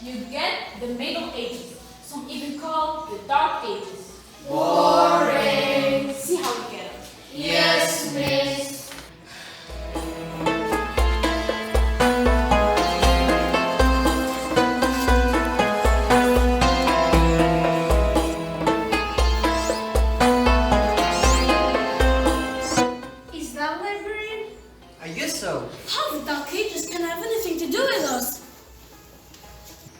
you get the Middle Ages, some even call the Dark Ages. Boring. See how we get it. Yes, miss. Is that librarian? I guess so. How the Dark Ages can have anything to do with us?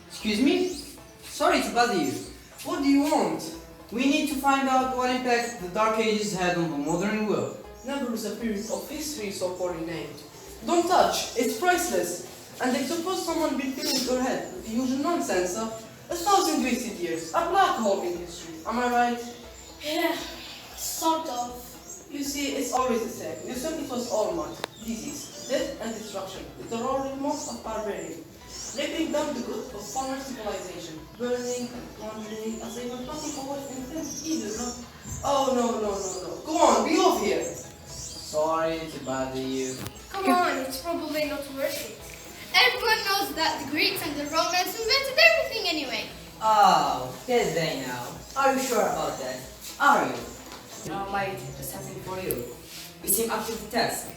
Excuse me? Sorry to bother you. What do you want? We need to find out what impact the Dark Ages had on the modern world. Never is a period of history so poorly named. Don't touch, it's priceless. And they suppose someone been filling your head with the usual nonsense of 1,000 wasted years, a black hole in history. Am I right? Yeah, sort of. You see, it's always the same. You said it was all mud, disease, death and destruction, with the roaring most of barbarian, ripping down the good of former civilization, burning and plundering as they were nothing for what intent either, no? Oh, no. Go on, be off here. Sorry to bother you. Come on, it's probably not worth it. Everyone knows that the Greeks and the Romans invented everything anyway. Oh, did they now? Are you sure about that? Are you? Now, mate, just something for you. You seem up to the test.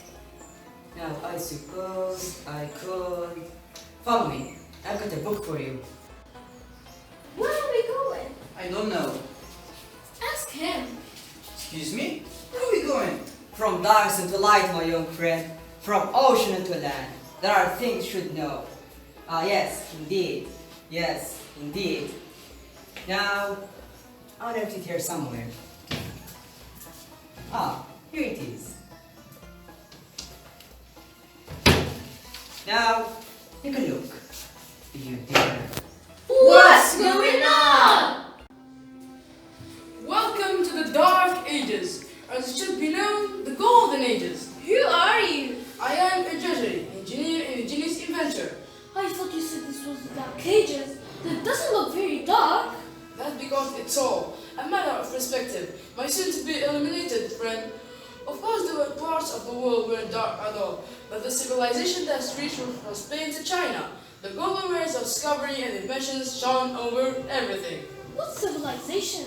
Now, I suppose I could... Follow me. I've got a book for you. Where are we going? I don't know. Ask him. Excuse me? Where are we going? From darkness into light, my young friend. From ocean into land. There are things you should know. Ah, yes, indeed. Yes, indeed. Now, I left it here somewhere. Ah, here it is. Now, take a look. You dare. What's going on? Welcome to the Dark Ages, or as it should be known, the Golden Ages. Who are you? I am a Jesuit, engineer and a genius inventor. I thought you said this was the Dark Ages. That doesn't look very dark. That's because it's all a matter of perspective. My soon-to-be eliminated friend. Of course, there were parts of the world where dark at all, but the civilization that's reached from Spain to China, the golden rays of discovery and inventions shone over everything. What civilization?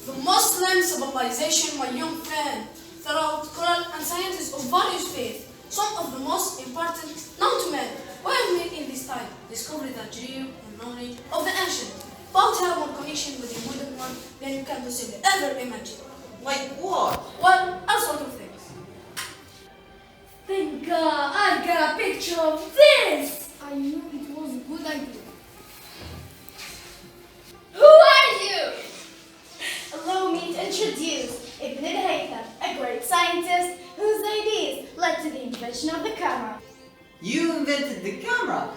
The Muslim civilization, my young friend, throughout Quran and scientists of various faiths, some of the most important known to men, were made in this time, discovered that dream and knowledge of the ancient, both have more connection with the modern one than you can possibly ever imagine. Like what? Well, all sort of things. Thank God I got a picture of this! I knew it was a good idea. Who are you? Allow me to introduce Ibn al-Haytham, a great scientist whose ideas led to the invention of the camera. You invented the camera.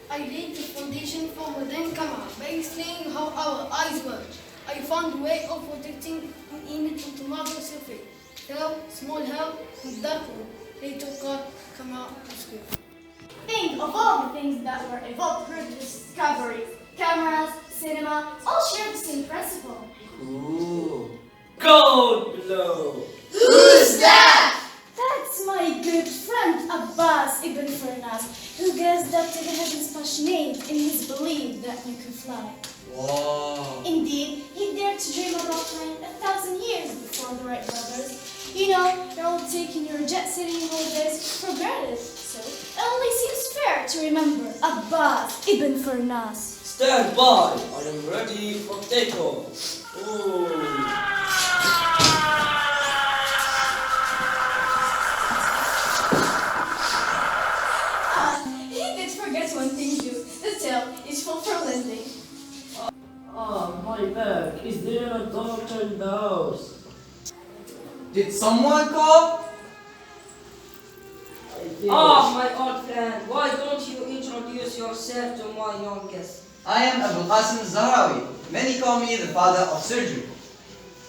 I laid the foundation for modern camera by explaining how our eyes work. I found a way of projecting an image onto marble surface. Help, small help, and dark room. Later got camera to screen. Think of all the things that were evolved through the discoveries. Cameras, cinema, all share the same principle. Ooh. Gold blow. Who's that? That's my good friend Abbas ibn Furnas, who gazed up to the heavens passionate in his belief that you could fly. Wow. Indeed, he dared to dream about flying 1,000 years before the Wright brothers. You know, you're all taking your jet-setting holidays for granted, so it only seems fair to remember Abbas ibn Furnas. Stand by. I am ready for takeoff. Ooh. He did forget one thing too. The tail is full for landing. Ah, my back. Is there a doctor in the house? Did someone call? Oh, my old friend, why don't you introduce yourself to my youngest? I am Abu Qasim Zahrawi. Many call me the father of surgery.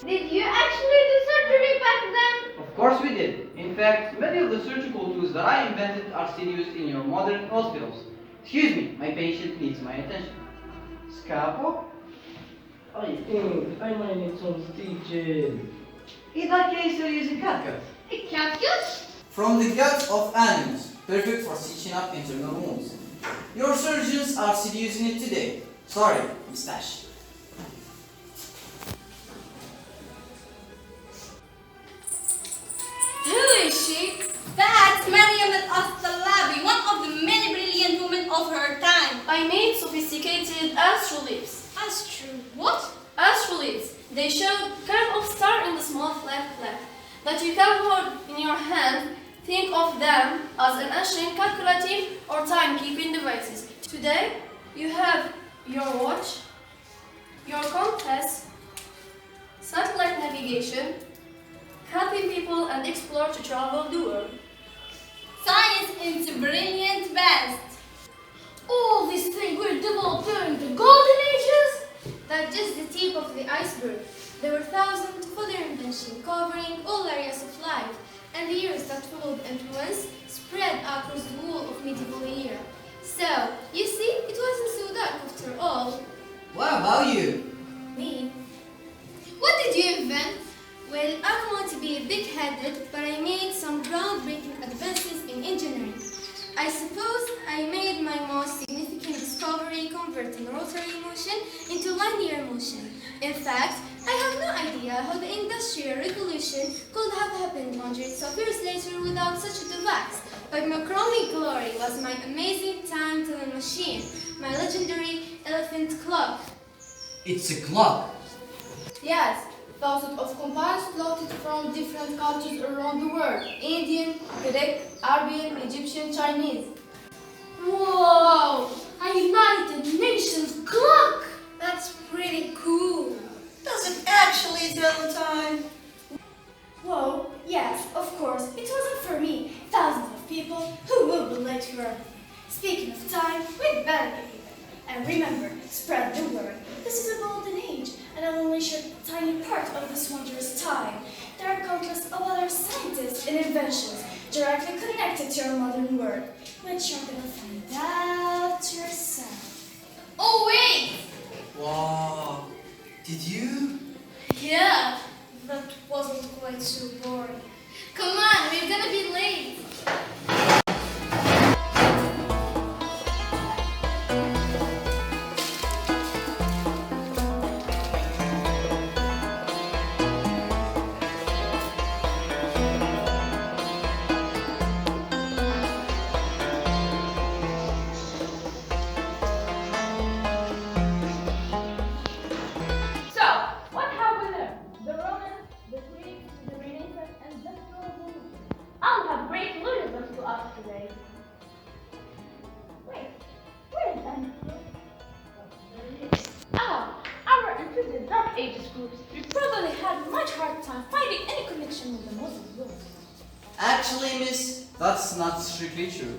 Did you actually do surgery back then? Of course we did. In fact, many of the surgical tools that I invented are still used in your modern hospitals. Excuse me, my patient needs my attention. Scalpel? I think I might need some stitches. In that case, you're using catgut. A catgut? From the gut of animals, perfect for stitching up internal wounds. Your surgeons are still using it today. Sorry, mustache. Who is she? That's Maryam al-Astalabi, one of the many brilliant women of her time. I mean sophisticated astrolabes. What? Astrolabes. They show kind of star in the small flat flap that you can hold in your hand. Think of them as an ancient calculative or timekeeping devices. Today, you have your watch, your compass, satellite navigation, helping people and explore to travel the world. Science is brilliant best. All these things were developed during the Golden Ages? That's just the tip of the iceberg. There were thousands of other inventions covering all areas of life, and the years that followed influence spread across the whole of medieval era. So, you see, it wasn't so dark after all. What about you? Me? What did you invent? Well, I don't want to be big-headed, but I made some groundbreaking advances in engineering. I suppose I made my most significant discovery converting rotary motion into linear motion. In fact, I have no idea how the Industrial Revolution could have happened hundreds of years later without such a device. But my crowning glory was my amazing time-telling machine, my legendary elephant clock. It's a clock. Yes, thousands of companies floated from different cultures around the world. Indian, Greek, Arabian, Egyptian, Chinese. Whoa! A United Nations clock! That's pretty cool. Does it actually tell the time? Whoa, yes, of course, it wasn't for me. Thousands of people who will be late for Earth. Speaking of time, we'd better get even. And remember, spread the word. This is a golden age, and I'll only share a tiny part of this wondrous time. There are countless of other scientists and inventions directly connected to our modern world, which you're gonna find out yourself. Oh, wait! Wow. Did you? Yeah, that wasn't quite so boring. Come on, we're gonna be late. So, what have we learned? The Romans, the Greeks, the Renaissance, and the Revolution. I'll have great illusions to ask today. Wait, where is Andrew? Ah, our included Dark Ages groups. We probably had much hard time finding any connection with the modern world. Actually, miss, that's not strictly true.